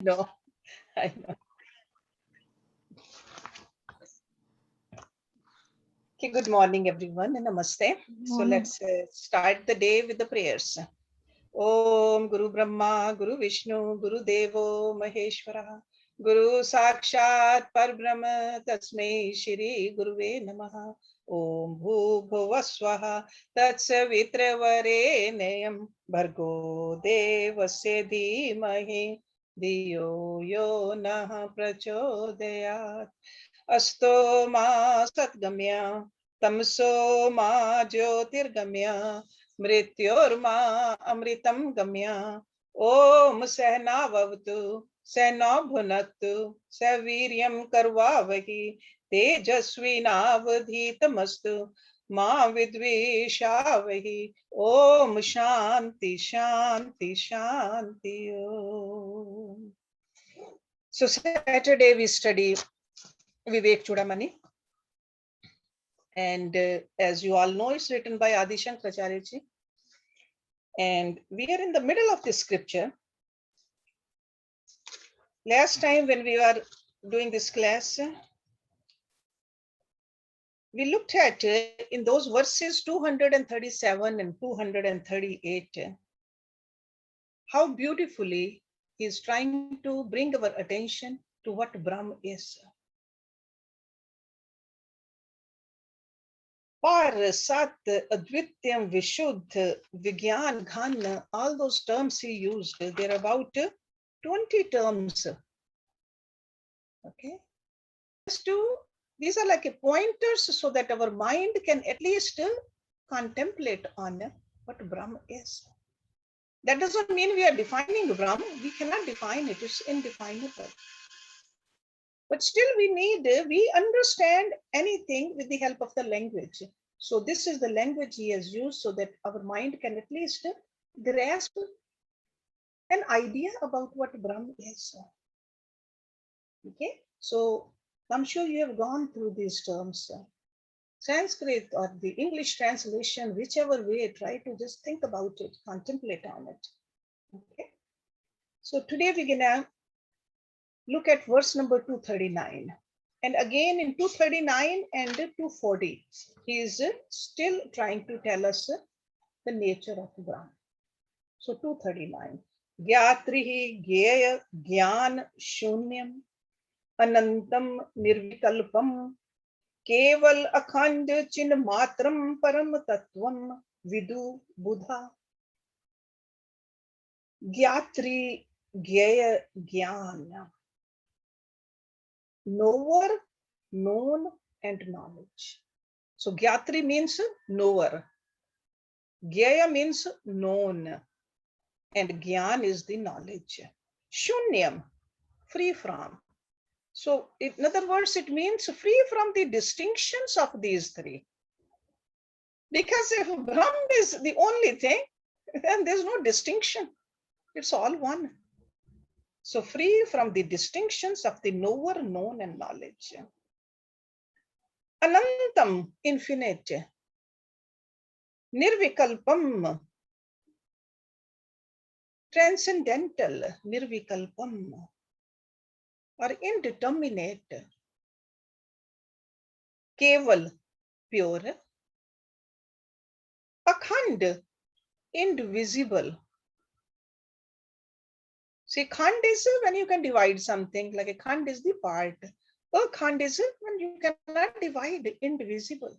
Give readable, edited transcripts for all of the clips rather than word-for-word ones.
No, I know. Okay, good morning, everyone, and namaste. So let's start the day with the prayers. Om Guru Brahma, Guru Vishnu, Guru Devo Maheshwara, Guru Sakshat Parbrahma, Tasmai Shri Guruve Namaha. Om Bhu Bhuvaswaha, Tatsavitravare Bhargo Devasya Dhimahi, Diyo Yo Nah Prachodayat. Asto ma satgamya, tamso ma jyotirgamya, mrityorma amritam gamya. Om Sahnavavatu, Sahna Bhunaktu, Saviryam Karvavahi, Tejasvinavadhitamastu, Ma Vidvishavahi. Om Shanti Shanti Shanti Om. So Saturday we study Vivekachudamani. And as you all know, it's written by Adi Shankaracharya. And we are in the middle of this scripture. Last time when we were doing this class, we looked at in those verses 237 and 238, how beautifully he is trying to bring our attention to what Brahma is. Par, Sat, Advityam, Vishuddh, Vigyan, Ghan, all those terms he used, there are about 20 terms. Okay. These are like pointers so that our mind can at least contemplate on what Brahma is. That doesn't mean we are defining Brahma. We cannot define it. It's indefinable. But still we understand anything with the help of the language. So this is the language he has used so that our mind can at least grasp an idea about what Brahma is. Okay, so I'm sure you have gone through these terms. Sanskrit or the English translation, whichever way, try to just think about it, contemplate on it. Okay, so today we're gonna look at verse number 239. And again in 239 and 240, he is still trying to tell us the nature of Brahma. So 239. Gyatrihi Gyaya Gyan Shunyam Anantam Nirvikalpam Keval Akhand Chin Matram Param Tattvam Vidu Buddha. Gyatri Gyaya Gyan. Knower, known, and knowledge. So Gyatri means knower. Gyaya means known. And Gyan is the knowledge. Shunyam, free from. So in other words, it means free from the distinctions of these three. Because if Brahma is the only thing, then there's no distinction. It's all one. So free from the distinctions of the knower, known, and knowledge. Anantam, infinite. Nirvikalpam, transcendental. Nirvikalpam, or indeterminate. Keval, pure. Akhand, indivisible. See, khand is when you can divide something, like a khand is the part. Akhand is when you cannot divide, indivisible.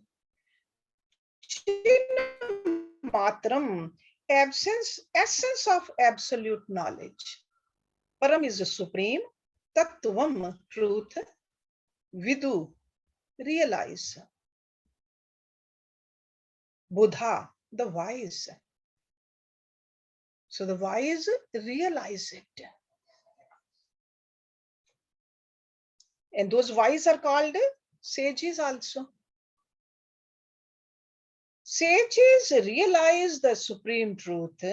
Matram, essence of absolute knowledge. Param is the supreme. Tattvam, truth. Vidu, realize. Buddha, the wise. So the wise realize it. And those wise are called sages also. Sages realize the supreme truth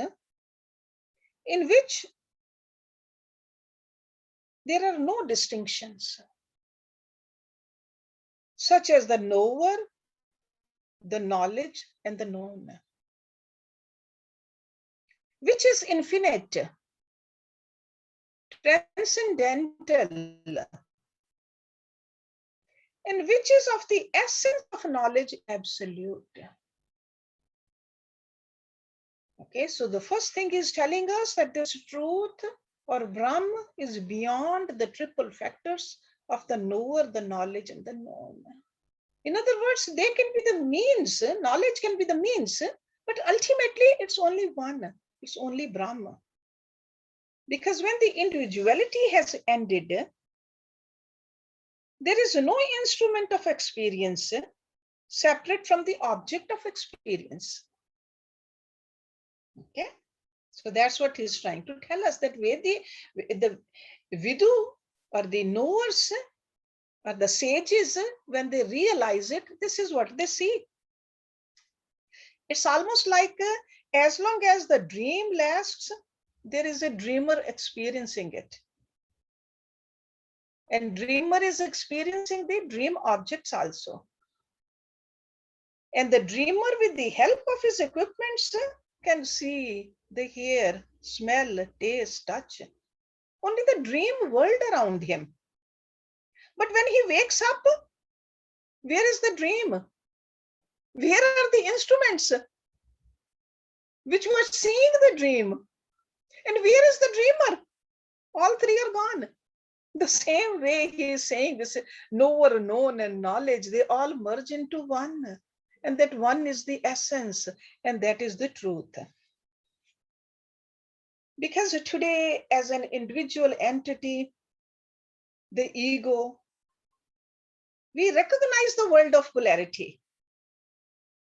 in which there are no distinctions, such as the knower, the knowledge, and the known, which is infinite. transcendental, and which is of the essence of knowledge absolute. Okay, so the first thing is telling us that this truth or Brahma is beyond the triple factors of the knower, the knowledge, and the known. In other words, they can be the means, knowledge can be the means, but ultimately it's only one, it's only Brahma. Because when the individuality has ended, there is no instrument of experience separate from the object of experience. Okay, so that's what he's trying to tell us, that where the Vidu or the knowers or the sages, when they realize it, this is what they see. It's almost like as long as the dream lasts, there is a dreamer experiencing it. And dreamer is experiencing the dream objects also. And the dreamer, with the help of his equipments, can see, they hear, smell, taste, touch. Only the dream world around him. But when he wakes up, where is the dream? Where are the instruments which were seeing the dream? And where is the dreamer? All three are gone. The same way he is saying this, knower, known, and knowledge, they all merge into one. And that one is the essence, and that is the truth. Because today, as an individual entity, the ego, we recognize the world of polarity.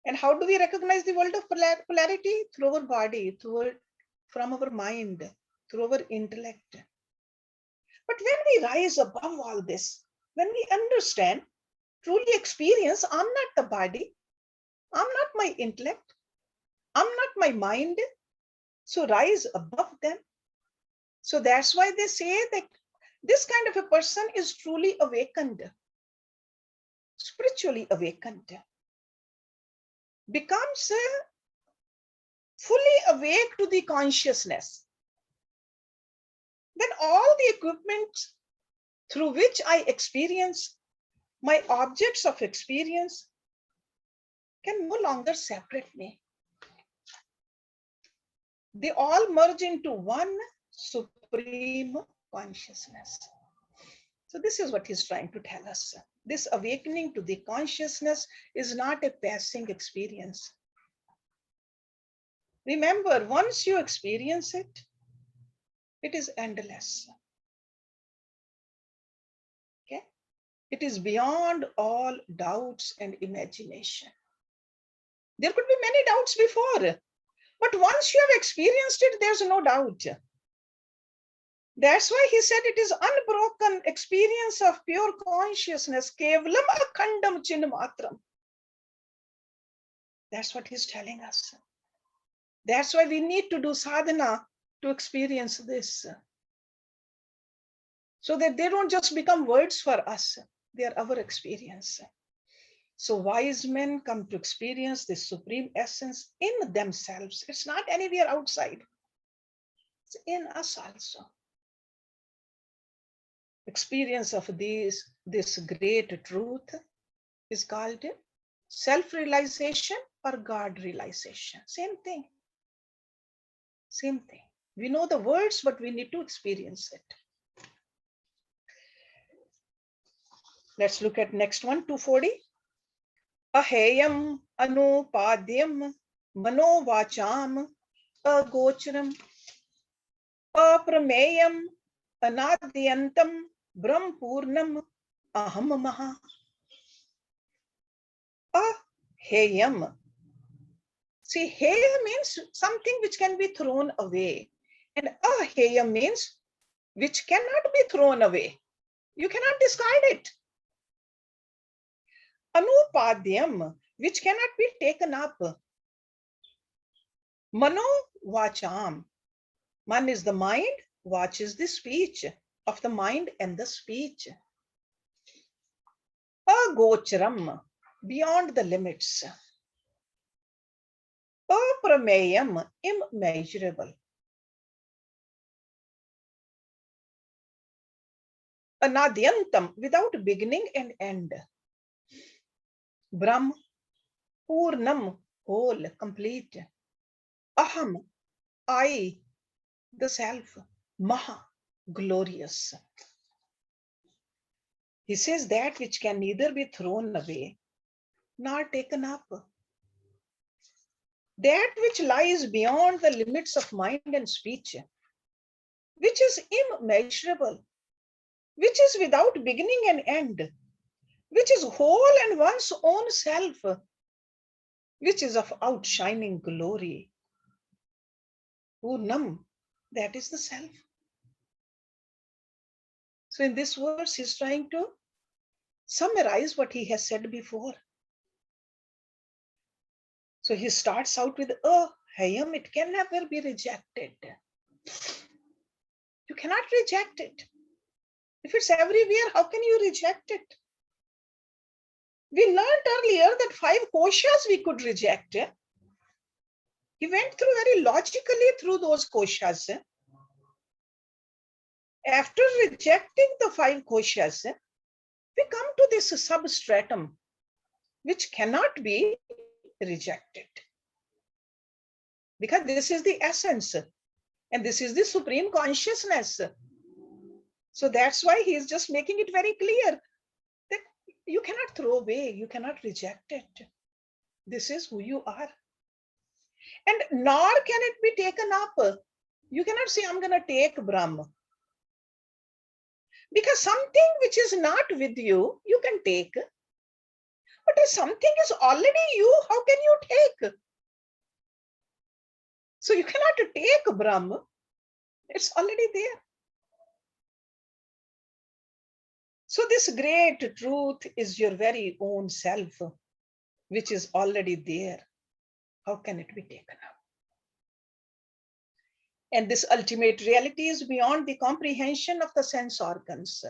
And how do we recognize the world of polarity? Through our body, from our mind, through our intellect. But when we rise above all this, when we understand, truly experience, I'm not the body, I'm not my intellect, I'm not my mind, so rise above them. So that's why they say that this kind of a person is truly awakened, spiritually awakened, becomes fully awake to the consciousness. Then all the equipment through which I experience, my objects of experience, can no longer separate me. They all merge into one supreme consciousness. So this is what he's trying to tell us. This awakening to the consciousness is not a passing experience. Remember, once you experience it, it is endless. Okay? It is beyond all doubts and imagination. There could be many doubts before, but once you have experienced it, there's no doubt. That's why he said it is unbroken experience of pure consciousness, kevalam akhandam chinmatram. That's what he's telling us. That's why we need to do sadhana to experience this. So that they don't just become words for us, they are our experience. So wise men come to experience this supreme essence in themselves. It's not anywhere outside. It's in us also. Experience of this great truth is called self-realization or God realization. Same thing. Same thing. We know the words, but we need to experience it. Let's look at next one, 240. Aheyam anupadyam manovacham agocharam aprameyam anadyantam brahmpurnam aham maha. Aheyam. See, heya means something which can be thrown away. And aheya means which cannot be thrown away. You cannot discard it. Anupadyam, which cannot be taken up. Mano vacham. Man is the mind, vach is the speech of the mind and the speech. Agocharam, beyond the limits. Aprameyam, immeasurable. Anadyantam, without beginning and end. Brahm, Purnam, whole, complete. Aham, I, the self. Maha, glorious. He says that which can neither be thrown away nor taken up. That which lies beyond the limits of mind and speech, which is immeasurable, which is without beginning and end, which is whole and one's own self, which is of outshining glory. Purnam, that is the self. So in this verse, he's trying to summarize what he has said before. So he starts out with, oh, Hayam, it can never be rejected. You cannot reject it. If it's everywhere, how can you reject it? We learned earlier that 5 koshas we could reject. He went through very logically through those koshas. After rejecting the 5 koshas, we come to this substratum, which cannot be rejected. Because this is the essence, and this is the supreme consciousness. So that's why he is just making it very clear that you cannot throw away, you cannot reject it. This is who you are. And nor can it be taken up. You cannot say, I'm going to take Brahma. Because something which is not with you, you can take. But if something is already you, how can you take? So you cannot take Brahma. It's already there. So this great truth is your very own self, which is already there. How can it be taken up? And this ultimate reality is beyond the comprehension of the sense organs.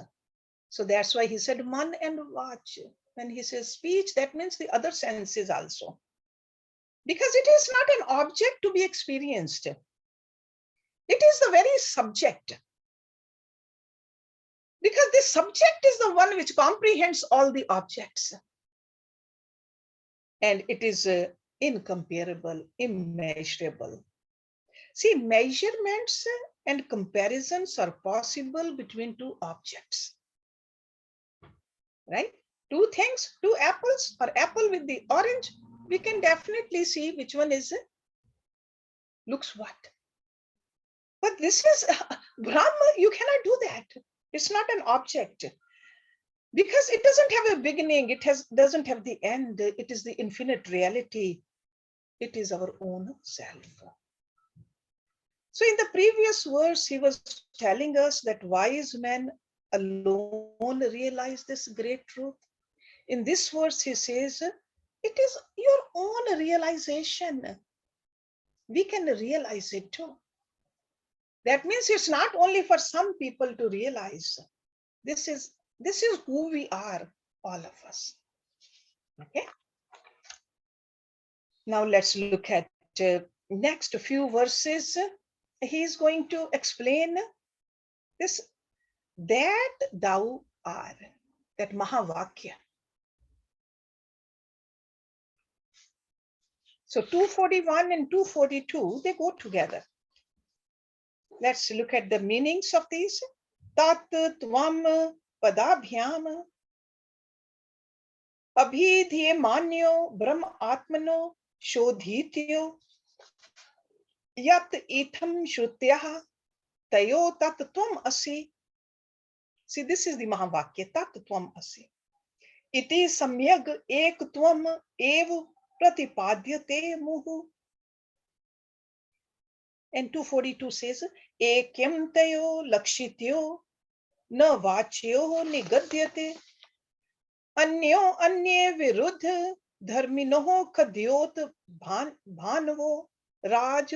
So that's why he said man and vach. When he says speech, that means the other senses also. Because it is not an object to be experienced. It is the very subject. Because this subject is the one which comprehends all the objects. And it is incomparable, immeasurable. See, measurements and comparisons are possible between 2 objects. Right? 2 things, 2 apples, or apple with the orange, we can definitely see which one is looks what. But this is Brahma, you cannot do that. It's not an object. Because it doesn't have a beginning, it doesn't have the end, it is the infinite reality. It is our own self. So in the previous verse, he was telling us that wise men alone realize this great truth. In this verse, he says, it is your own realization. We can realize it too. That means it's not only for some people to realize. This is who we are, all of us. Okay. Now let's look at next few verses. He's going to explain this, that thou art, that Mahàvakya. So 241 and 242, they go together. Let's look at the meanings of these. Tat tvam padabhyam abhidhyemanyo brahma atmano shodhityo yat itham shrutyah tayo tat tvam asi. See, this is the Mahàvakya, tat tvam asi. Iti samyag ek tvam ev pratipadyate muhu. And 242 says, ekyam tayo lakshityo na vachyo nigadyate anyo anye viruddha dharminoh kadyot bhanvo raj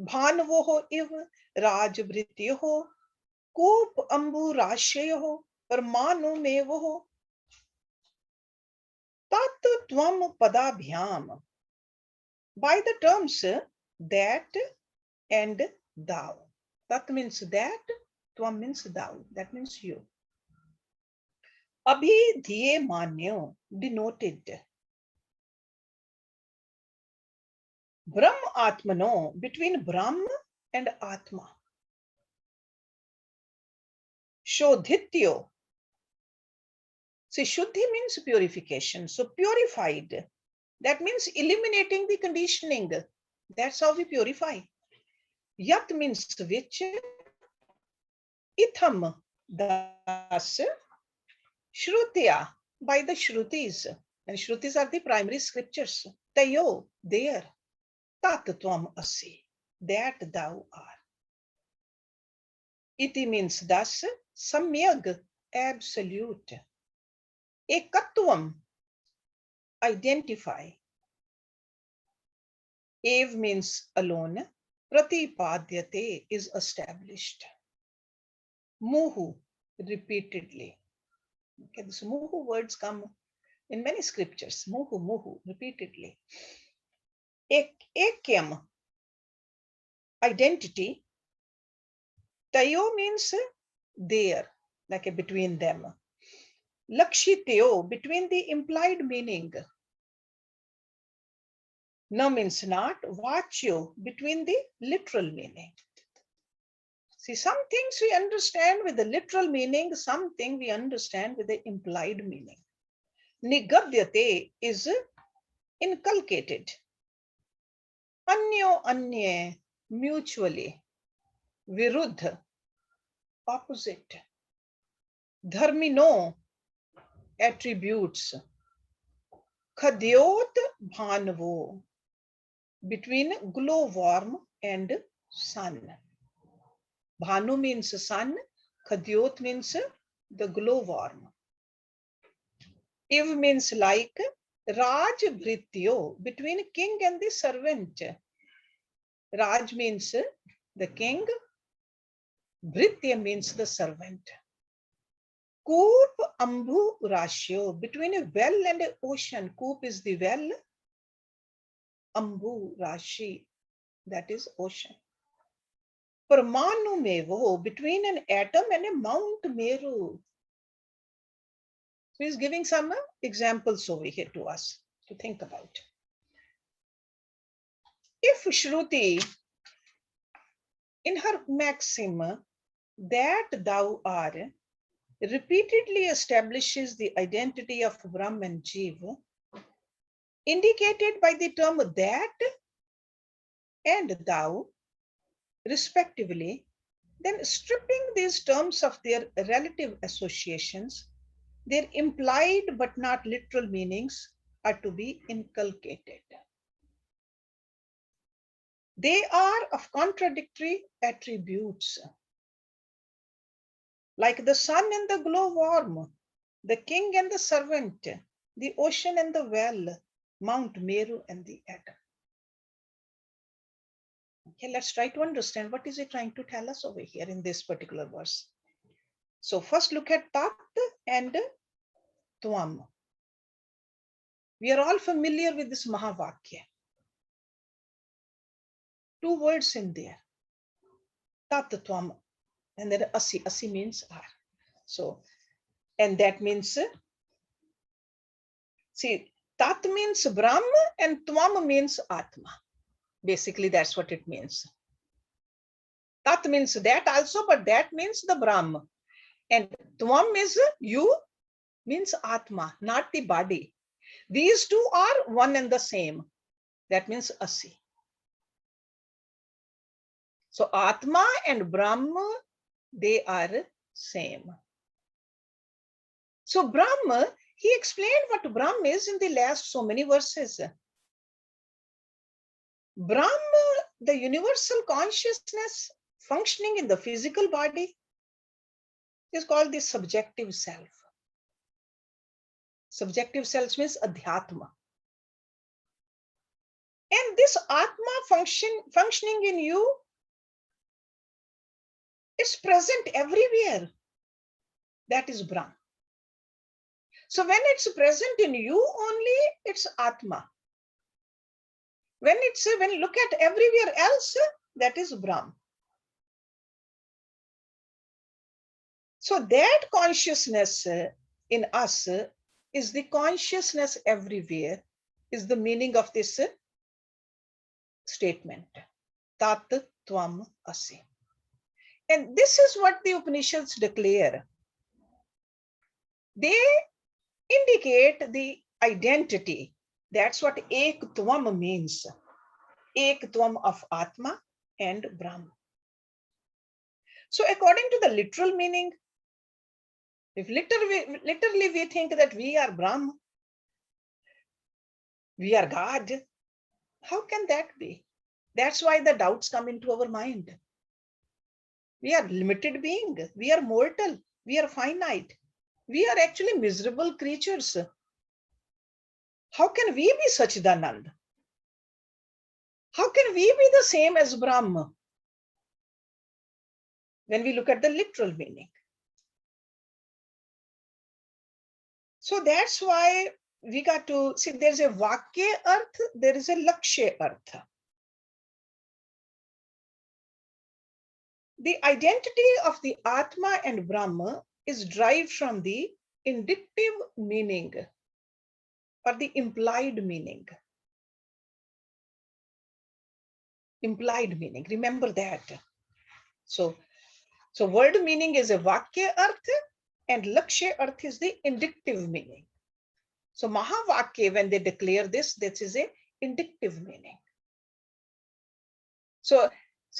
bhanvoh iv rajvrityoh koop ambu rashyoh parmano mevoh tat tvam padabhyam. By the terms that and thou. That means that, Tvam means thou. That means you. Abhidhyemanyo, denoted. Brahm Atmano, between Brahm and Atma. Shodhityo. See, Shuddhi means purification. So purified. That means eliminating the conditioning. That's how we purify. Yat means which. Itham, thus. Shrutya, by the Shrutis. And Shrutis are the primary scriptures. Tayo, there. Tat tvam asi, that thou art. Iti means thus. Samyag, absolute. Ekatvam, identify. Ev means alone. Pratipadyate is established. Muhu, repeatedly. Okay, this muhu words come in many scriptures. Muhu, muhu, repeatedly. Ekyam, identity. Tayo means there, like a between them. Lakshityo, between the implied meaning. Na means not. Vachyo, between the literal meaning. See, some things we understand with the literal meaning, something we understand with the implied meaning. Nigadyate is inculcated. Anyo anye, mutually. Viruddha, opposite. Dharmino, attributes. Khadyot bhanvo, between glowworm and sun. Bhanu means sun, Khadyot means the glowworm. Iv means like. Raj Bhrityo, between king and the servant. Raj means the king, Bhritya means the servant. Koop Ambhu Rashyo, between a well and an ocean. Koop is the well, Ambhu Rashi, that is ocean. Parmanu Mevo, between an atom and a Mount Meru. So he's giving some examples over here to us to think about. If Shruti, in her maxim, that thou art, repeatedly establishes the identity of Brahma and Jiva, indicated by the term that and thou, respectively, then stripping these terms of their relative associations, their implied but not literal meanings are to be inculcated. They are of contradictory attributes. Like the sun and the glowworm, the king and the servant, the ocean and the well, Mount Meru and the atom. Okay, let's try to understand what is he trying to tell us over here in this particular verse. So first look at Tat and Tvam. We are all familiar with this Mahàvakya. Two words in there. Tat Tvam and then Asi. Asi means are. So, and that means, see, Tat means Brahma and Tvam means Atma. Basically, that's what it means. Tat means that also, but that means the Brahma. And Tvam is you, means Atma, not the body. These two are one and the same. That means Asi. So Atma and Brahma, they are same. So Brahma, he explained what Brahma is in the last so many verses. Brahma, the universal consciousness functioning in the physical body, is called the subjective self. Subjective self means Adhyatma. And this Atma functioning in you, it's present everywhere. That is Brahma. So when it's present in you only, it's Atma. When you look at everywhere else, that is Brahma. So that consciousness in us is the consciousness everywhere, is the meaning of this statement. Tat Tvam Asi. And this is what the Upanishads declare. They indicate the identity. That's what Ek Tvam means. Ek Tvam of Atma and Brahma. So according to the literal meaning, if literally we think that we are Brahma, we are God, how can that be? That's why the doubts come into our mind. We are limited being, we are mortal, we are finite, we are actually miserable creatures. How can we be Sachidanand? How can we be the same as Brahma? When we look at the literal meaning. So that's why we got to see there's a Vakya Arth, there is a Lakshya Arth. The identity of the Atma and Brahma is derived from the indicative meaning or the implied meaning. Implied meaning, remember that. So word meaning is a Vakya Arth and Lakshya Arth is the indicative meaning. So Mahàvakya, when they declare this is a indicative meaning. So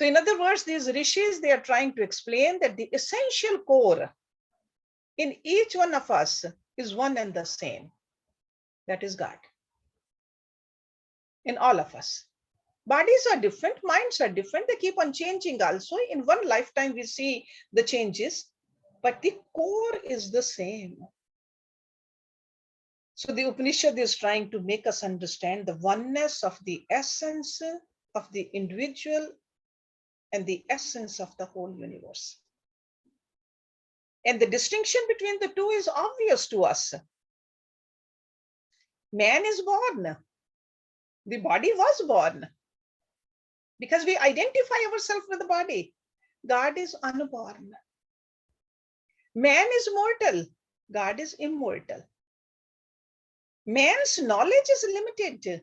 in other words, these rishis, they are trying to explain that the essential core in each one of us is one and the same. That is God. In all of us. Bodies are different, minds are different. They keep on changing also. In one lifetime, we see the changes, but the core is the same. So the Upanishad is trying to make us understand the oneness of the essence of the individual and the essence of the whole universe. And the distinction between the two is obvious to us. Man is born. The body was born. Because we identify ourselves with the body. God is unborn. Man is mortal. God is immortal. Man's knowledge is limited.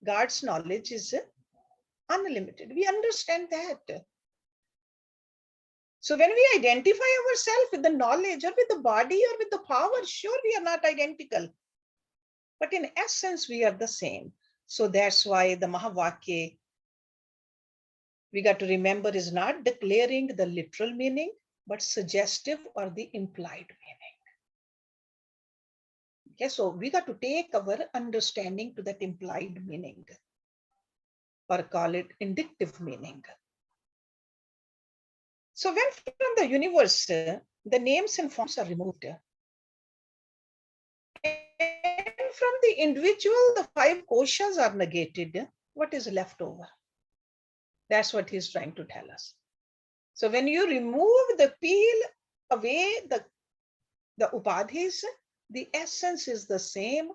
God's knowledge is unlimited. We understand that. So when we identify ourselves with the knowledge or with the body or with the power, sure, we are not identical. But in essence, we are the same. So that's why the Mahàvakya, we got to remember, is not declaring the literal meaning, but suggestive or the implied meaning. Okay, so we got to take our understanding to that implied meaning, or call it indicative meaning. So when from the universe, the names and forms are removed, and from the individual, the 5 koshas are negated, what is left over? That's what he's trying to tell us. So when you remove the peel away, the upadhis, the essence is the same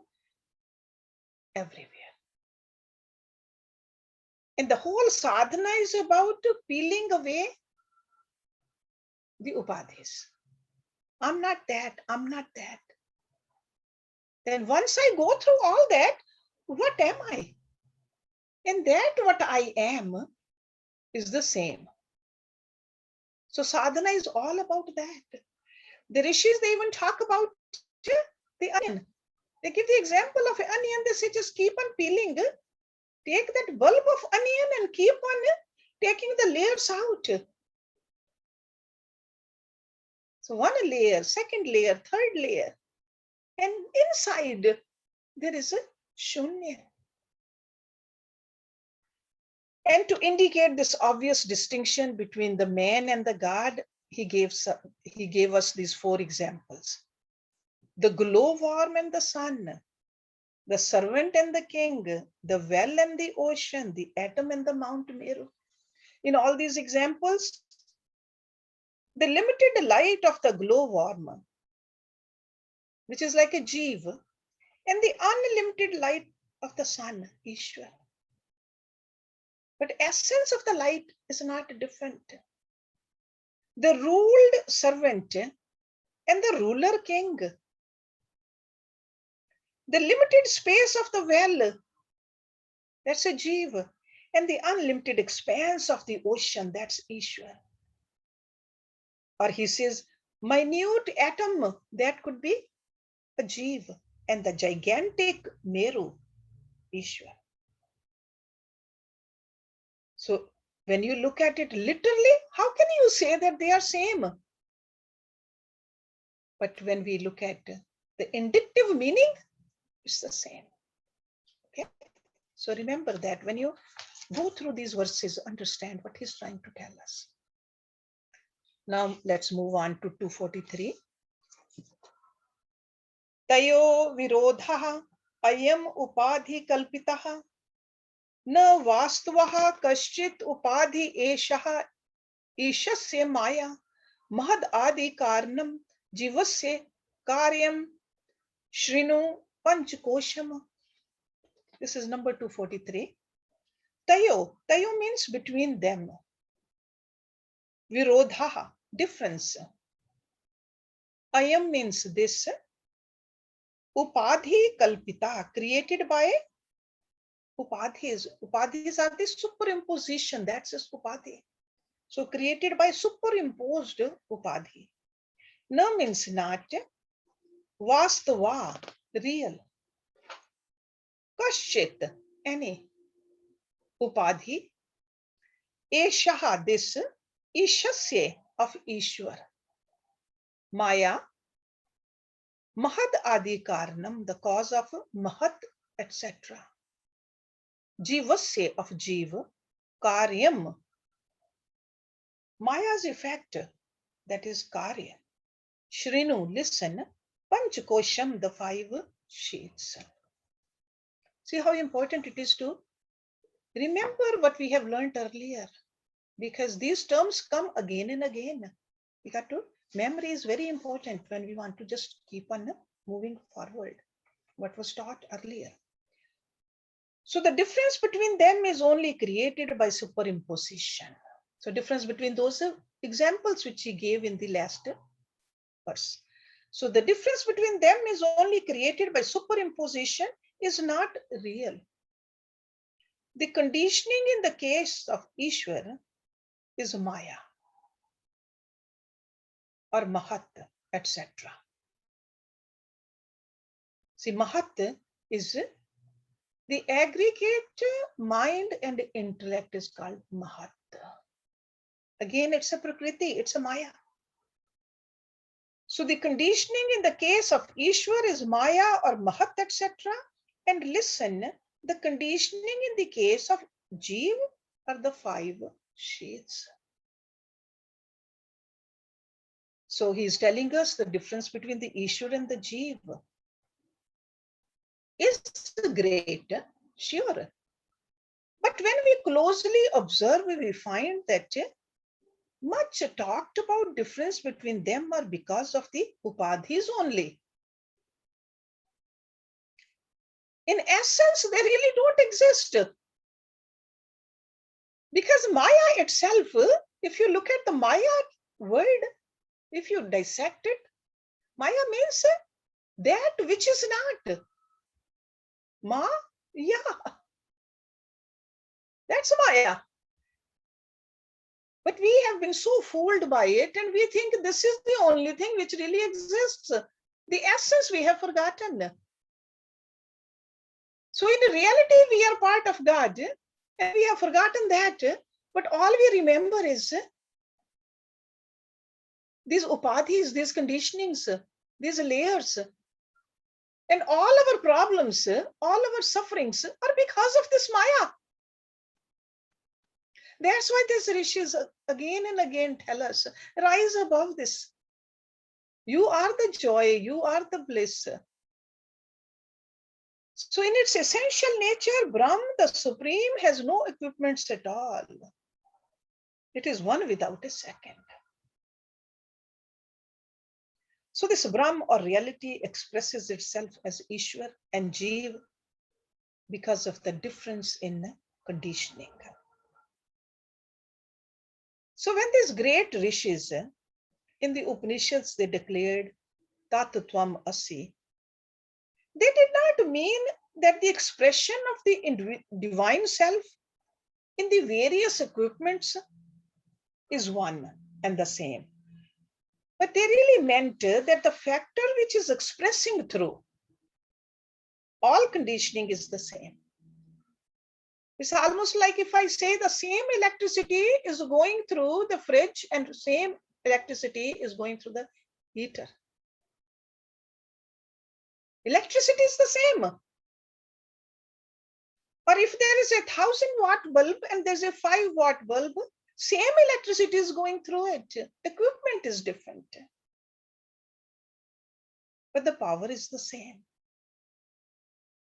everywhere. And the whole sadhana is about peeling away the upadhis. I'm not that, I'm not that. Then once I go through all that, what am I? And that what I am is the same. So sadhana is all about that. The rishis, they even talk about the onion. They give the example of an onion. They say, just keep on peeling. Take that bulb of onion and keep on taking the layers out. So one layer, second layer, third layer. And inside, there is a shunya. And to indicate this obvious distinction between the man and the God, he gave us these 4 examples. The glowworm and the sun, the servant and the king, the well and the ocean, the atom and the Mount Meru. In all these examples, the limited light of the glowworm, which is like a jeev, and the unlimited light of the sun, Ishwar. But essence of the light is not different. The ruled servant and the ruler king. The limited space of the well, that's a Jiva. And the unlimited expanse of the ocean, that's Ishwar. Or he says, minute atom, that could be a Jiva. And the gigantic Meru, Ishwar. So when you look at it literally, how can you say that they are same? But when we look at the indicative meaning, it's the same. Okay. So remember that when you go through these verses, understand what he's trying to tell us. Now let's move on to 243. Tayo virodha ayam upadhi kalpitaha na vastvaha kaschit upadhi eshaha ishasya maya mahad adi karnam jivasya karyam shrinu panchkosham. This is number 243. Tayo means between them. Virodha, difference. Ayam means this. Upadhi kalpita, created by upadhis. Upadhis are the superimposition, that's just upadhi. So created by superimposed upadhi. Na means not. Vastava, real. Kaschit, any. Upadhi. Eshaha, this. Ishasya, of Ishwar. Maya. Mahad adi karnam, the cause of Mahat, etc. Jivasya, of Jiva. Karyam, Maya's effect, that is Karya. Shrinu, listen. Panchkosham, the 5 sheets. See how important it is to remember what we have learned earlier, because these terms come again and again. We got to, memory is very important when we want to just keep on moving forward what was taught earlier. So the difference between them is only created by superimposition. So difference between those examples which he gave in the last verse. So the difference between them is only created by superimposition, is not real. The conditioning in the case of Ishwar is Maya or Mahat, etc. See, Mahat is the aggregate mind and intellect is called Mahat. Again, it's a Prakriti, it's a Maya. So the conditioning in the case of Ishwar is Maya or Mahat, etc. And listen, the conditioning in the case of Jeev are the 5 sheets. So he is telling us the difference between the Ishwar and the Jeev is great, sure. But when we closely observe, we find that much talked about difference between them are because of the upadhis only. In essence, they really don't exist. Because Maya itself, if you look at the Maya word, if you dissect it, Maya means that which is not. Maya. That's Maya. But we have been so fooled by it and we think this is the only thing which really exists. The essence we have forgotten. So in reality, we are part of God and we have forgotten that. But all we remember is these upadhis, these conditionings, these layers. And all our problems, all our sufferings are because of this Maya. That's why these rishis again and again tell us, rise above this. You are the joy, you are the bliss. So in its essential nature, Brahma, the Supreme, has no equipments at all. It is one without a second. So this Brahma or reality expresses itself as Ishwar and Jeev because of the difference in conditioning. So when these great rishis in the Upanishads, they declared tat tvam asi, they did not mean that the expression of the divine self in the various equipments is one and the same. But they really meant that the factor which is expressing through all conditioning is the same. It's almost like if I say the same electricity is going through the fridge and same electricity is going through the heater. Electricity is the same. Or if there is a 1,000-watt bulb and there's a 5-watt bulb, same electricity is going through it. Equipment is different, but the power is the same.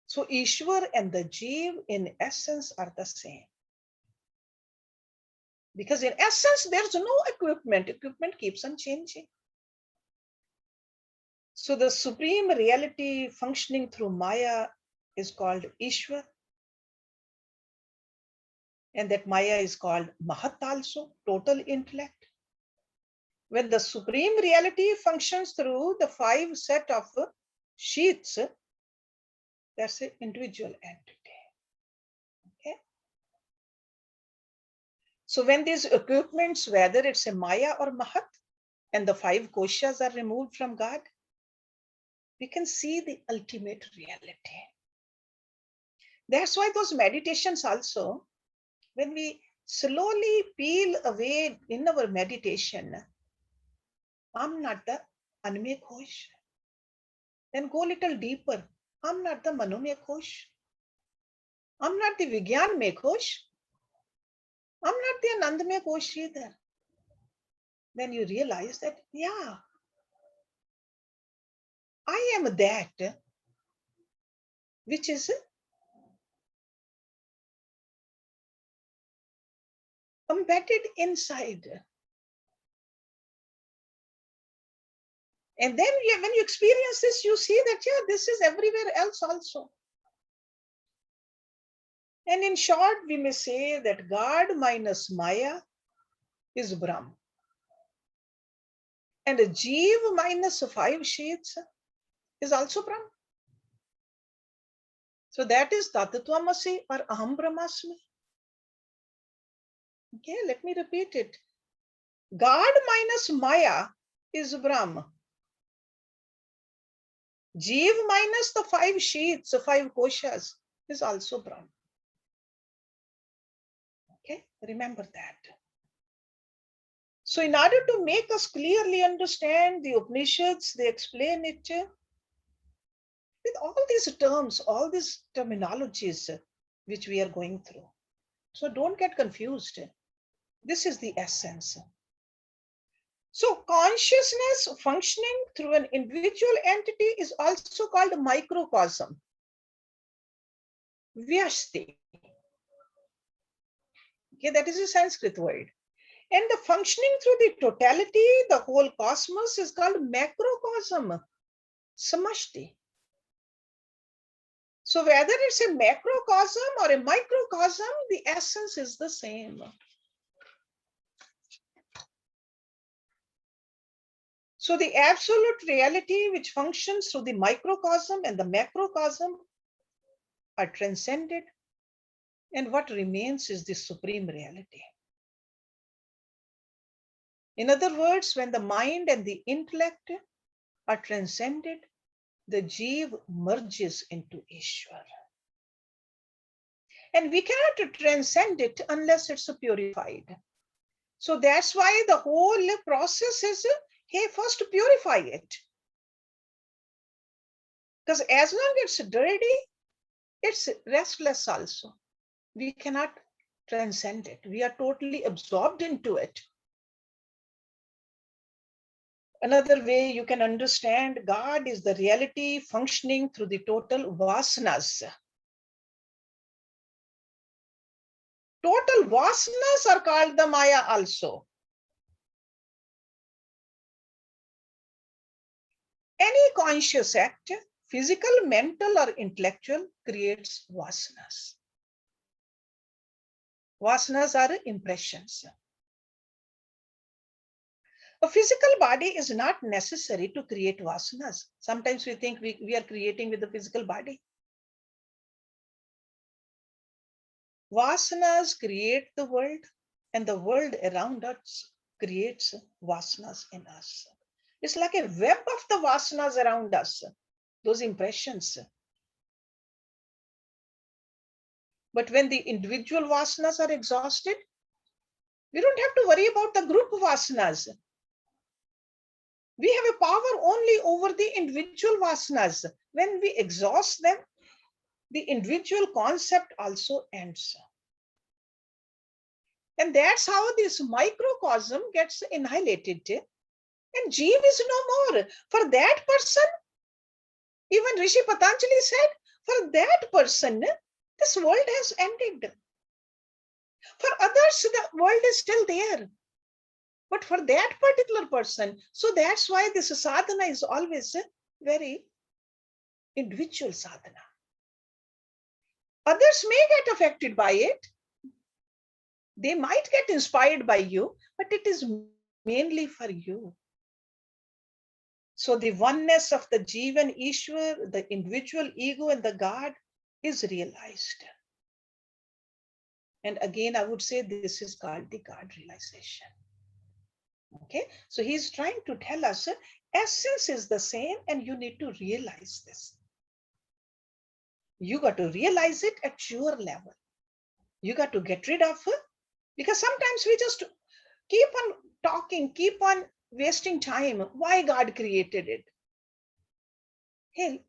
So Ishwar and the Jeev in essence are the same. Because in essence, there's no equipment. Equipment keeps on changing. So the supreme reality functioning through Maya is called Ishwar. And that Maya is called Mahat also, total intellect. When the supreme reality functions through the 5 set of sheaths, that's an individual entity. Okay. So when these equipments, whether it's a Maya or Mahat, and the 5 koshas are removed from God, we can see the ultimate reality. That's why those meditations also, when we slowly peel away in our meditation, I'm not the Anme Kosh. Then go a little deeper. I'm not the Manome Kosh. I'm not the Vigyan Me Kosh. I'm not the Anandame Kosh either. Then you realize that, yeah, I am that which is embedded inside. And then when you experience this, you see that, yeah, this is everywhere else also. And in short, we may say that God minus Maya is Brahma. And a Jeev minus 5 sheaths is also Brahma. So that is Tatattvamasi or Aham Brahmasmi. Okay, let me repeat it. God minus Maya is Brahma. Jeev minus the 5 sheaths, 5 koshas is also Brahma. Okay, remember that. So in order to make us clearly understand the Upanishads, they explain it with all these terms, all these terminologies which we are going through. So don't get confused. This is the essence. So consciousness functioning through an individual entity is also called a microcosm. Vyashti. Okay, that is a Sanskrit word. And the functioning through the totality, the whole cosmos, is called macrocosm. Samashti. So whether it's a macrocosm or a microcosm, the essence is the same. So the absolute reality which functions through the microcosm and the macrocosm are transcended, and what remains is the supreme reality. In other words, when the mind and the intellect are transcended, the Jeev merges into Ishwar. And we cannot transcend it unless it's purified. So that's why the whole process is, hey, first purify it. Because as long as it's dirty, it's restless also. We cannot transcend it. We are totally absorbed into it. Another way you can understand God is the reality functioning through the total vasanas. Total vasanas are called the Maya also. Any conscious act, physical, mental, or intellectual, creates vasanas. Vasanas are impressions. A physical body is not necessary to create vasanas. Sometimes we think we are creating with the physical body. Vasanas create the world, and the world around us creates vasanas in us. It's like a web of the vasanas around us, those impressions. But when the individual vasanas are exhausted, we don't have to worry about the group vasanas. We have a power only over the individual vasanas. When we exhaust them, the individual concept also ends. And that's how this microcosm gets annihilated. And Jeev is no more. For that person, even Rishi Patanjali said, for that person, this world has ended. For others, the world is still there. But for that particular person, so that's why this sadhana is always a very individual sadhana. Others may get affected by it. They might get inspired by you, but it is mainly for you. So the oneness of the Jiva and Ishwar, the individual ego and the God is realized. And again, I would say this is called the God realization. Okay, so he's trying to tell us essence is the same and you need to realize this. You got to realize it at your level. You got to get rid of it, because sometimes we just keep on talking, keep on wasting time. Why God created it? Hey,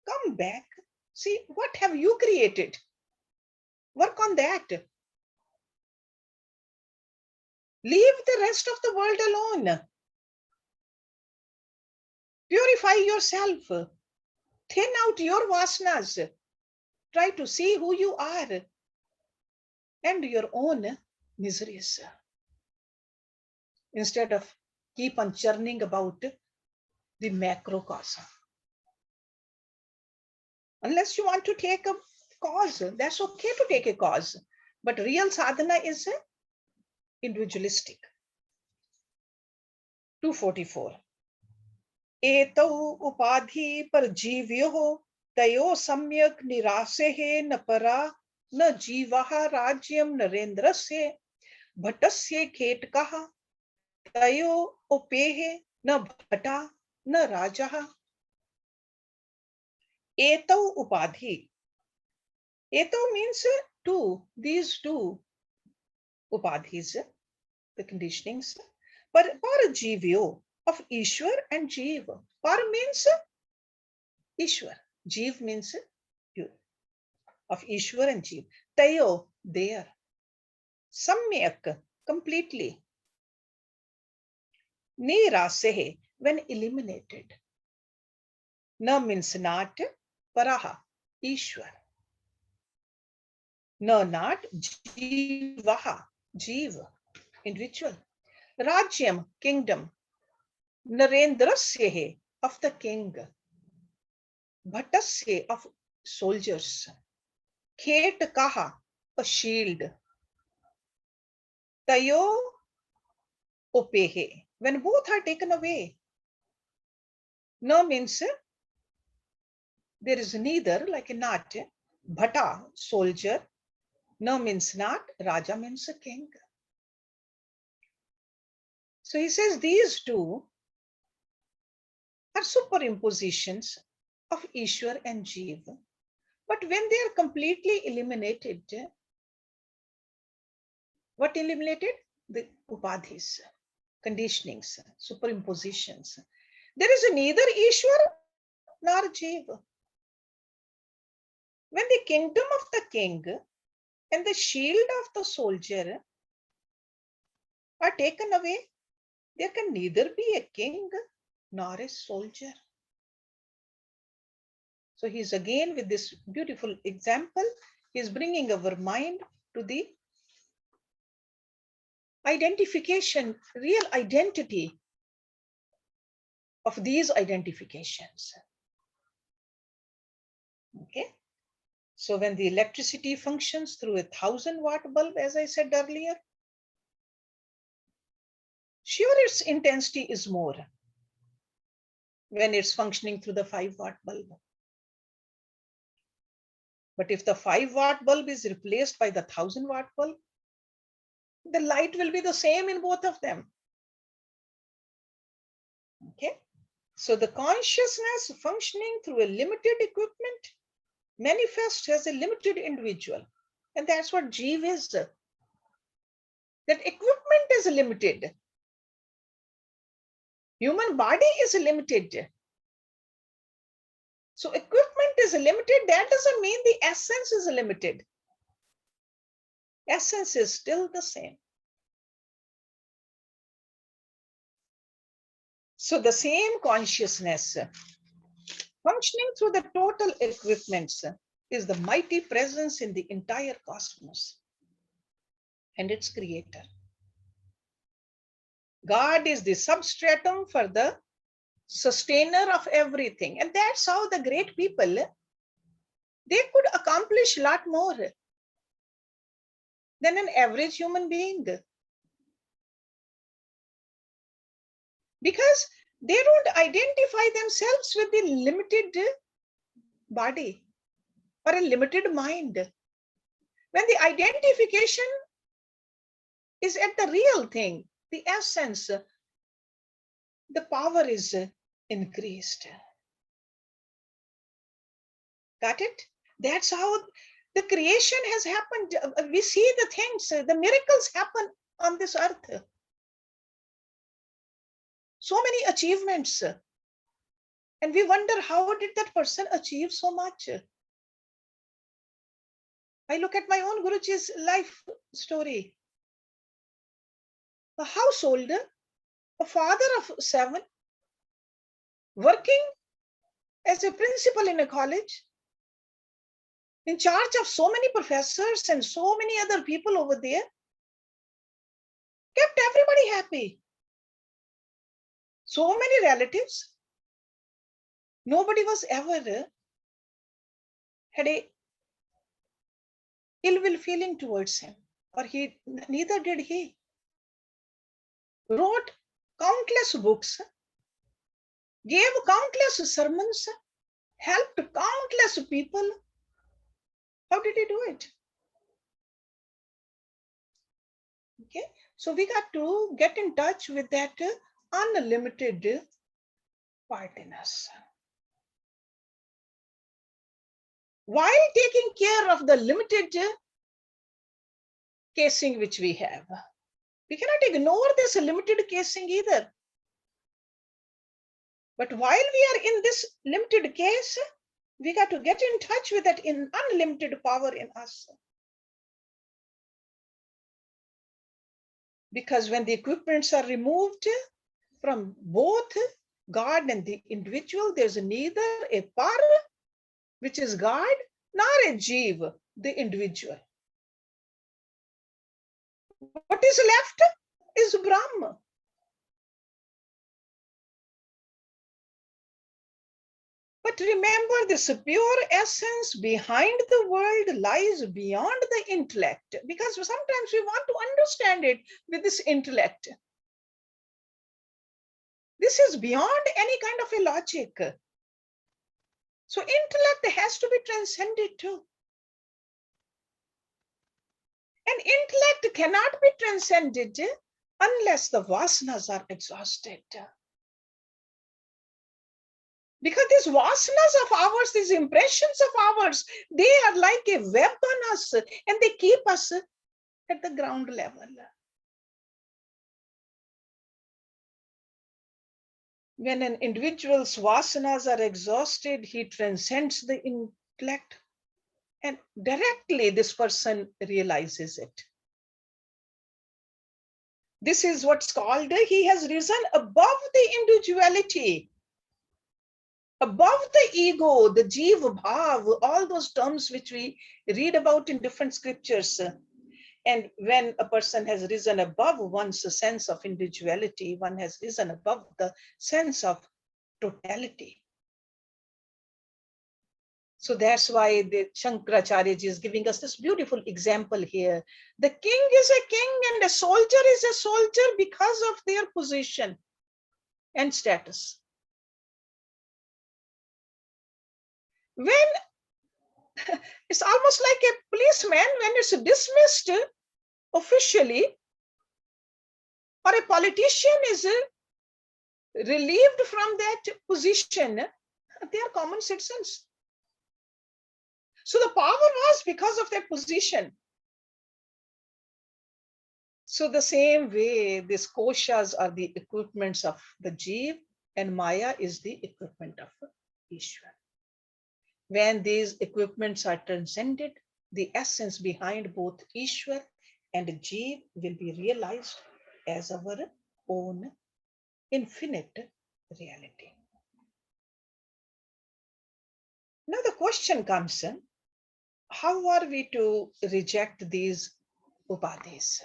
come back. See, what have you created? Work on that. Leave the rest of the world alone. Purify yourself. Thin out your vasanas. Try to see who you are and your own miseries. Instead of keep on churning about the macrocosm. Unless you want to take a cause, that's okay to take a cause. But real sadhana is individualistic. 244. एतौ उपाधि पर जीव्यो तयो सम्यक निरासे न परा न जीवः राज्यं नरेन्द्रस्य भटस्य खेटकः तयो उपेहे न भटा न राजः. एतौ उपाधि. Eto means two, these two upadhis, the conditionings. Par jivyo, of Ishwar and Jeev. Par means Ishwar. Jeev means you. Of Ishwar and Jeev. Tayo, there. Samyak, completely. Nirasehe, when eliminated. Na means not. Paraha, Ishwar. No, not Jivaha, Jeev, individual. Rajyam, kingdom. Narendrasya, of the king. Bhatasya, of soldiers. Khetkaha, a shield. Tayo upehe, when both are taken away. No means there is neither, like a not. Bhata, soldier. No means not. Raja means a king. So he says these two are superimpositions of Ishwar and Jeev. But when they are completely eliminated, what eliminated? The upadhis, conditionings, superimpositions. There is neither Ishwar nor Jeev. When the kingdom of the king and the shield of the soldier are taken away, there can neither be a king nor a soldier. So he's again with this beautiful example, he's bringing our mind to the identification, real identity of these identifications. Okay. So when the electricity functions through a 1000-watt bulb, as I said earlier, Sure, its intensity is more when it's functioning through the 5-watt bulb. But if the 5-watt bulb is replaced by the 1000-watt bulb, the light will be the same in both of them. Okay. So the consciousness functioning through a limited equipment manifests as a limited individual. And that's what Jeev is. That equipment is limited. Human body is limited. So equipment is limited. That doesn't mean the essence is limited. Essence is still the same. So the same consciousness functioning through the total equipments is the mighty presence in the entire cosmos and its creator. God is the substratum for the sustainer of everything. And that's how the great people, they could accomplish a lot more than an average human being. Because they don't identify themselves with the limited body or a limited mind. When the identification is at the real thing, the essence, the power is increased. Got it? That's how the creation has happened. We see the things, the miracles happen on this earth. So many achievements. And we wonder, how did that person achieve so much? I look at my own Guruji's life story. A householder, a father of 7, working as a principal in a college, in charge of so many professors and so many other people over there, kept everybody happy. So many relatives. Nobody was ever had a ill will feeling towards him, or neither did he. Wrote countless books, gave countless sermons, helped countless people. How did he do it? Okay, so we got to get in touch with that unlimited part in us. While taking care of the limited casing which we have, we cannot ignore this limited casing either. But while we are in this limited case, we got to get in touch with that unlimited power in us. Because when the equipments are removed from both God and the individual, there's neither a par, which is God, nor a Jeev, the individual. What is left is Brahma. But remember, this pure essence behind the world lies beyond the intellect, because sometimes we want to understand it with this intellect. This is beyond any kind of a logic. So intellect has to be transcended too. And intellect cannot be transcended unless the vasanas are exhausted. Because these vasanas of ours, these impressions of ours, they are like a web on us, and they keep us at the ground level. When an individual's vasanas are exhausted, he transcends the intellect, and directly this person realizes it. This is what's called, he has risen above the individuality, above the ego, the jiva bhav, all those terms which we read about in different scriptures. And when a person has risen above one's sense of individuality, one has risen above the sense of totality. So that's why the Shankaracharya ji is giving us this beautiful example here. The king is a king and a soldier is a soldier because of their position and status. When it's almost like a policeman, when it's dismissed officially, or a politician is relieved from that position, they are common citizens. So the power was because of their position. So the same way, these koshas are the equipments of the Jeev, and Maya is the equipment of Ishwar. When these equipments are transcended, the essence behind both Ishwar and Jeev will be realized as our own infinite reality. Now the question comes, how are we to reject these upadhis?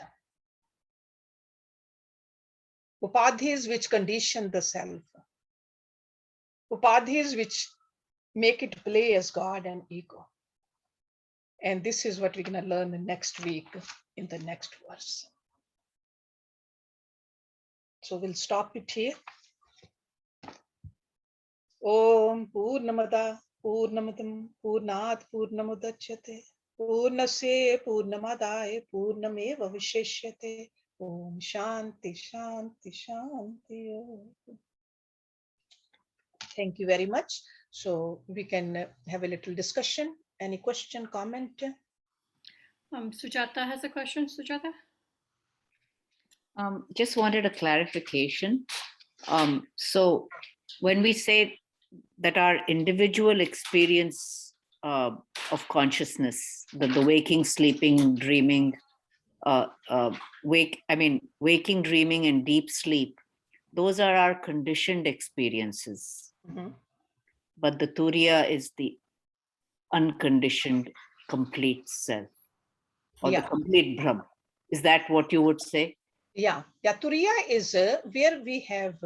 Upadhis which condition the self. Upadhis which make it play as God and ego. And this is what we're going to learn next week in the next verse. So we'll stop it here. Om Purnamada Purnamadam Purnat Purnamudachyate Purnasya Purnamadaya Purnameva Visheshyate. Om Shanti Shanti Shanti. Thank you very much. So we can have a little discussion. Any question, comment? Sujata has a question. Sujata? Just wanted a clarification. So when we say that our individual experience of consciousness, the waking, sleeping, dreaming, waking, dreaming, and deep sleep, those are our conditioned experiences. Mm-hmm. But the Turiya is the unconditioned, complete self, or the complete Brahma. Is that what you would say? Yeah. Turiya is where we have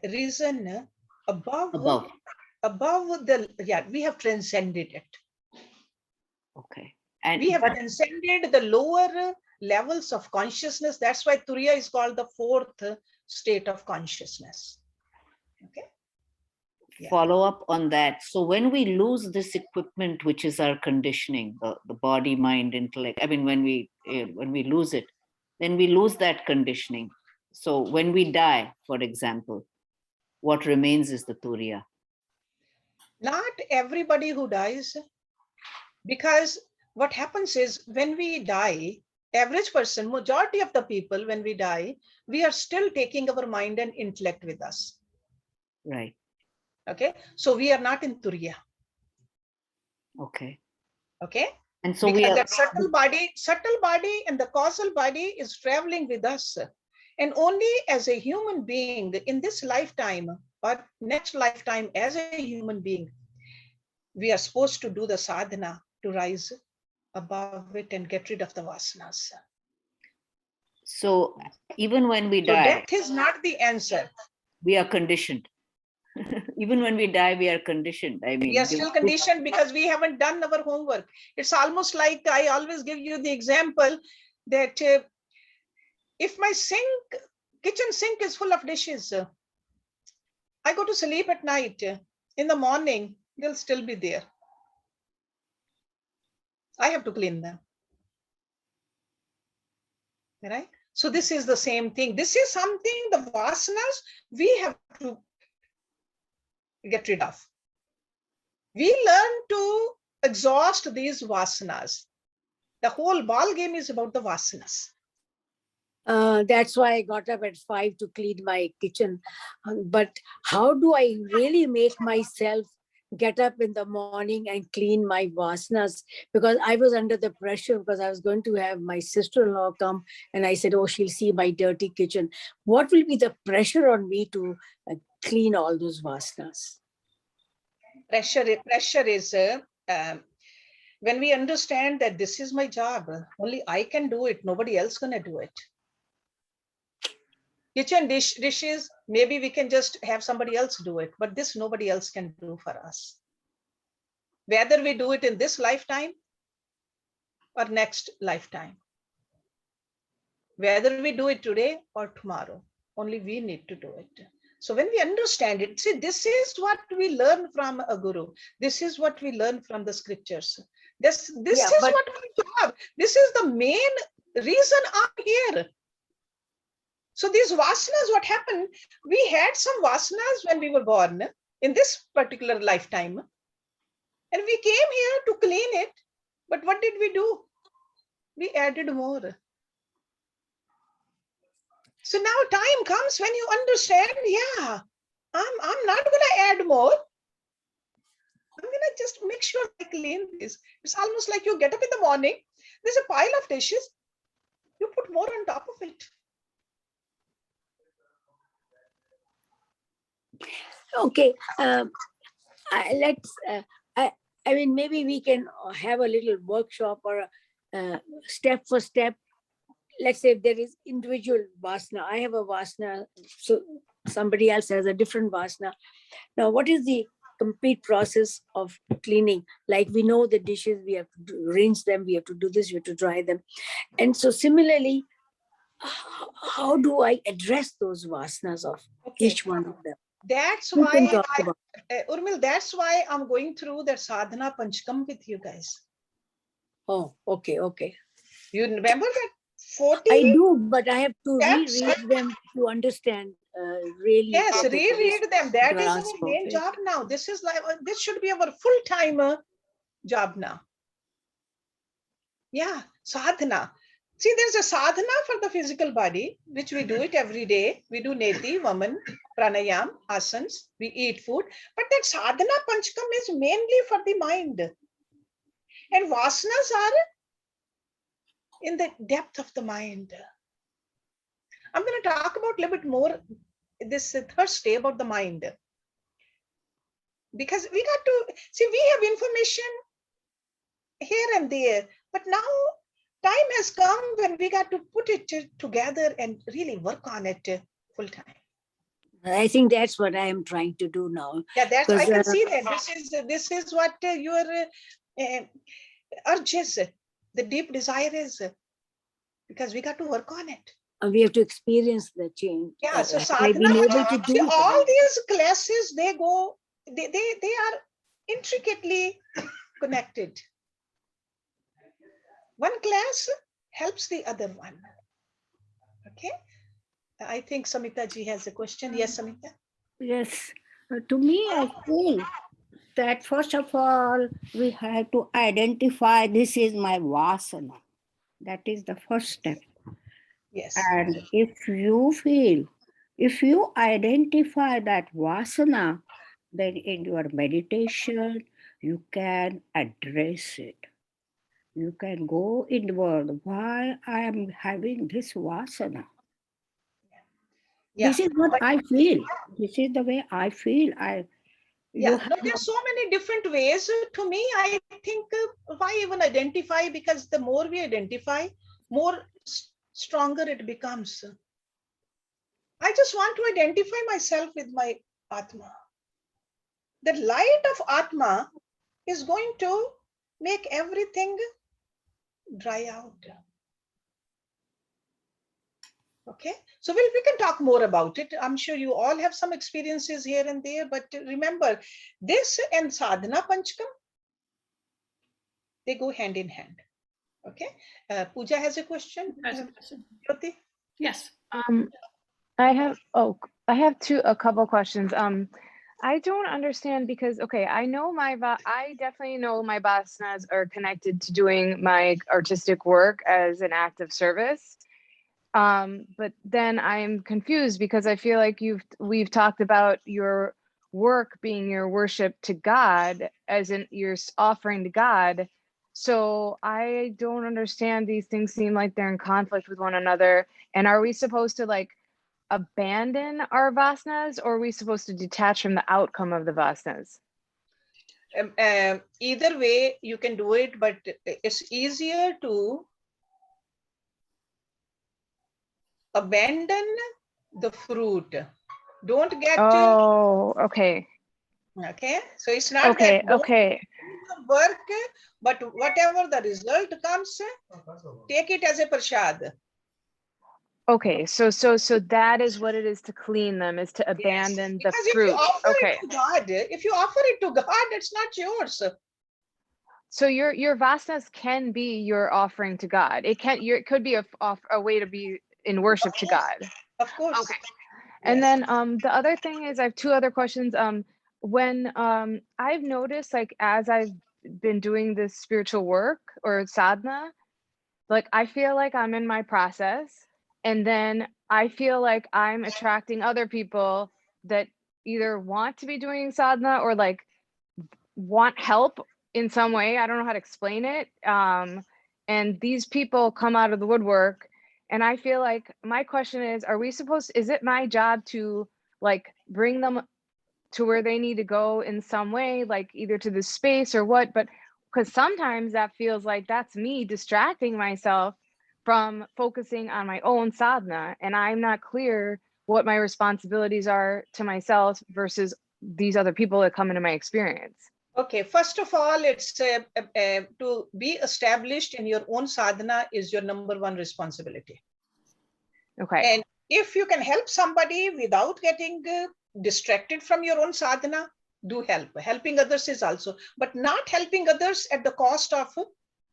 risen above the, we have transcended it. Okay. And we have transcended the lower levels of consciousness. That's why Turiya is called the fourth state of consciousness. Okay. Follow up on that. So when we lose this equipment, which is our conditioning, the body, mind, intellect, when we lose it, then we lose that conditioning. So when we die, for example, what remains is the Turiya. Not everybody who dies, because what happens is when we die, average person, majority of the people, when we die, we are still taking our mind and intellect with us. Right. Okay. So we are not in Turiya. Okay. Okay. And so because that subtle body and the causal body is traveling with us. And only as a human being in this lifetime or next lifetime as a human being, we are supposed to do the sadhana to rise above it and get rid of the vasanas. So even when we so die, death is not the answer. We are conditioned. Even when we die, we are conditioned. We are still conditioned because we haven't done our homework. It's almost like I always give you the example that if my kitchen sink is full of dishes, I go to sleep at night. In the morning, they'll still be there. I have to clean them. Right? So this is the same thing. This is something, the vasanas, we have to get rid of. We learn to exhaust these vasanas. The whole ball game is about the vasanas. That's why I got up at 5 to clean my kitchen. But how do I really make myself get up in the morning and clean my vasanas? Because I was under the pressure because I was going to have my sister-in-law come and I said, oh, she'll see my dirty kitchen. What will be the pressure on me to clean all those vasanas? Pressure is when we understand that this is my job, only I can do it, nobody else gonna do it. Kitchen dishes, maybe we can just have somebody else do it, but this nobody else can do for us. whether we do it in this lifetime or next lifetime. Whether we do it today or tomorrow, only we need to do it. So when we understand it, see, this is what we learn from a guru. This is what we learn from the scriptures. This is what we have. This is the main reason I'm here. So these vasanas, what happened? We had some vasanas when we were born in this particular lifetime. And we came here to clean it. But what did we do? We added more. So now time comes when you understand, yeah, I'm not going to add more. I'm going to just make sure I clean this. It's almost like you get up in the morning, there's a pile of dishes, you put more on top of it. Okay, I mean, maybe we can have a little workshop or a step for step. Let's say if there is individual vasana, I have a vasana, so somebody else has a different vasana. Now, what is the complete process of cleaning? Like, we know the dishes, we have to rinse them, we have to do this, we have to dry them. And so similarly, how do I address those vasanas of each one of them? That's You can why, talk about. Urmil, that's why I'm going through that sadhana panchakam with you guys. Oh, okay. You remember that 40? I do, but I have to That's reread them to understand really. Yes, get the reread them. That is grasp our of main it. job now. This is like, this should be our full-time job now. Yeah, sadhana. See, there's a sadhana for the physical body, which we do it every day. We do neti, vaman, pranayam, asanas, we eat food. But that sadhana panchakam is mainly for the mind. And vasanas are in the depth of the mind. I'm going to talk about a little bit more this Thursday about the mind. Because we got to, see, we have information here and there, but now time has come when we got to put it together and really work on it full time. I think that's what I am trying to do now. Yeah, that's, I can see that. This is what your urge is, the deep desire is, because we got to work on it. We have to experience the change. Yeah, so I've been able to do see, it. all these classes, they are intricately connected. One class helps the other one. Okay. I think Samita ji has a question. Yes, Samita. Yes. To me, I feel that first of all, we have to identify this is my vasana. That is the first step. Yes. And if you identify that vasana, then in your meditation, you can address it. You can go inward. Why I am having this vasana? Yeah. This is what I feel. This is the way I feel. There's so many different ways. To me, I think why even identify? Because the more we identify, more stronger it becomes. I just want to identify myself with my Atma. The light of Atma is going to make everything dry out. Okay, so we can talk more about it. I'm sure you all have some experiences here and there, but remember, this and sadhana panchakam, they go hand in hand. Okay, Pooja has a question. Jyoti? Yes. I have a couple questions. I don't understand because, okay, I definitely know my vasanas are connected to doing my artistic work as an act of service. But then I'm confused because I feel like we've talked about your work being your worship to God, as in your offering to God. So I don't understand. These things seem like they're in conflict with one another. And are we supposed to like abandon our vasanas, or are we supposed to detach from the outcome of the vasanas? Either way you can do it, but it's easier to abandon the fruit. Don't get okay. Okay, so it's not okay. that. Okay. your work, but whatever the result comes, take it as a prasad. Okay, so that is what it is to clean them, is to abandon the Because if you fruit. offer Okay. it to God, if you offer it to God, it's not yours. So your vasanas can be your offering to God. It could be a way to be in worship to God. Of course. Okay. And then the other thing is, I have two other questions. When I've noticed, like, as I've been doing this spiritual work or sadhana, like, I feel like I'm in my process, and then I feel like I'm attracting other people that either want to be doing sadhana or like want help in some way. I don't know how to explain it. And these people come out of the woodwork, and I feel like my question is, is it my job to like bring them to where they need to go in some way, like either to the space or what? But because sometimes that feels like that's me distracting myself from focusing on my own sadhana, and I'm not clear what my responsibilities are to myself versus these other people that come into my experience. Okay, first of all, it's to be established in your own sadhana is your number one responsibility. Okay. And if you can help somebody without getting distracted from your own sadhana, do help. Helping others is also, but not helping others at the cost of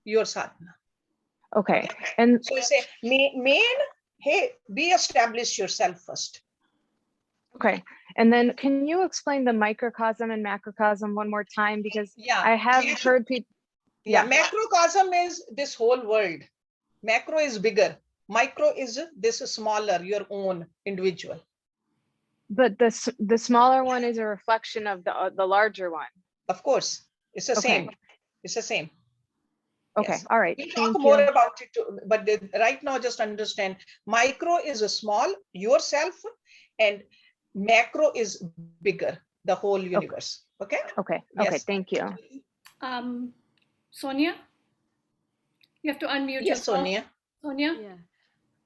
your sadhana. Okay. And so say main, hey, be established yourself first. Okay. And then can you explain the microcosm and macrocosm one more time? Because I have heard people. Yeah, macrocosm is this whole world. Macro is bigger. Micro is this smaller, your own individual. But the smaller one is a reflection of the larger one. Of course, it's the same. It's the same. Okay, yes. All right. We'll talk more about it too, but right now just understand micro is a small, yourself, and macro is bigger, the whole universe. Okay? Okay. Yes. Okay, thank you. Sonia, you have to unmute yes, yourself. Sonia. Sonia?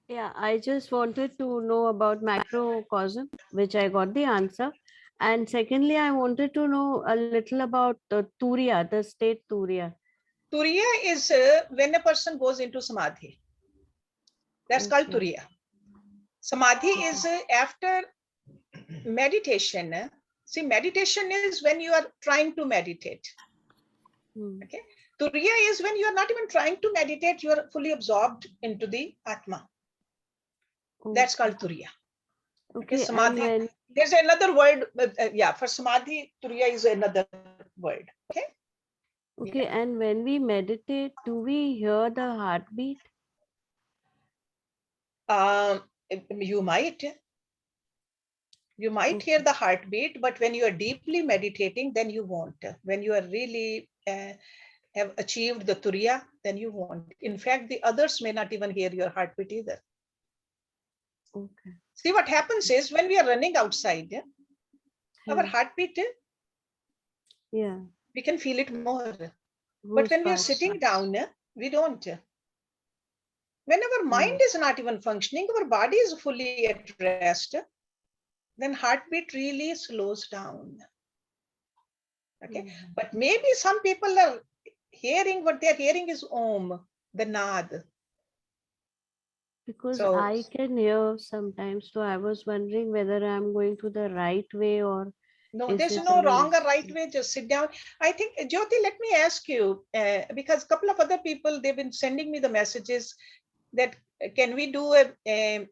Yeah, I just wanted to know about macrocosm, which I got the answer. And secondly, I wanted to know a little about Turiya, the state Turiya. Turiya is when a person goes into samadhi. That's called Turiya. Samadhi is after meditation. See, meditation is when you are trying to meditate. Okay. Turiya is when you are not even trying to meditate, you are fully absorbed into the Atma. That's called Turiya. Okay. Samadhi. There's another word. For Samadhi, Turiya is another word. Okay. Okay. Yeah. And when we meditate, do we hear the heartbeat? You might. You might hear the heartbeat, but when you are deeply meditating, then you won't. When you are really have achieved the Turiya, then you won't. In fact, the others may not even hear your heartbeat either. Okay. See, what happens is when we are running outside, our heartbeat, we can feel it more. But when we are sitting down, we don't. When our mind is not even functioning, our body is fully at rest, then heartbeat really slows down. Okay. But maybe some people are hearing, what they're hearing is Om, the Nad. Because I can hear sometimes, so I was wondering whether I'm going to the right way or. No, there's no wrong or right way. Just sit down. I think, Jyoti, let me ask you, because a couple of other people, they've been sending me the messages that can we do a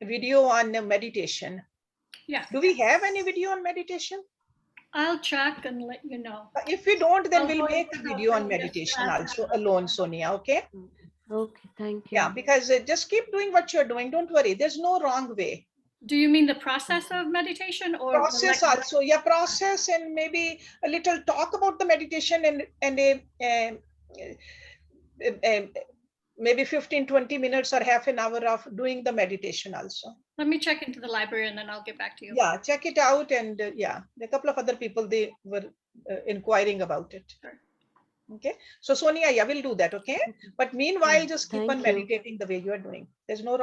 video on meditation? Yeah. Do we have any video on meditation? I'll check and let you know. If we don't, then we'll make a video on meditation also alone, Sonia, okay? Okay, thank you. Yeah, because just keep doing what you're doing. Don't worry. There's no wrong way. Do you mean the process of meditation or process also? Yeah, process, and maybe a little talk about the meditation and maybe 15-20 minutes or half an hour of doing the meditation also. Let me check into the library and then I'll get back to you. Yeah, check it out. And a couple of other people, they were inquiring about it. Sure. Okay, so Sonia, we'll do that. Okay, but meanwhile, just keep on meditating the way you are doing. There's no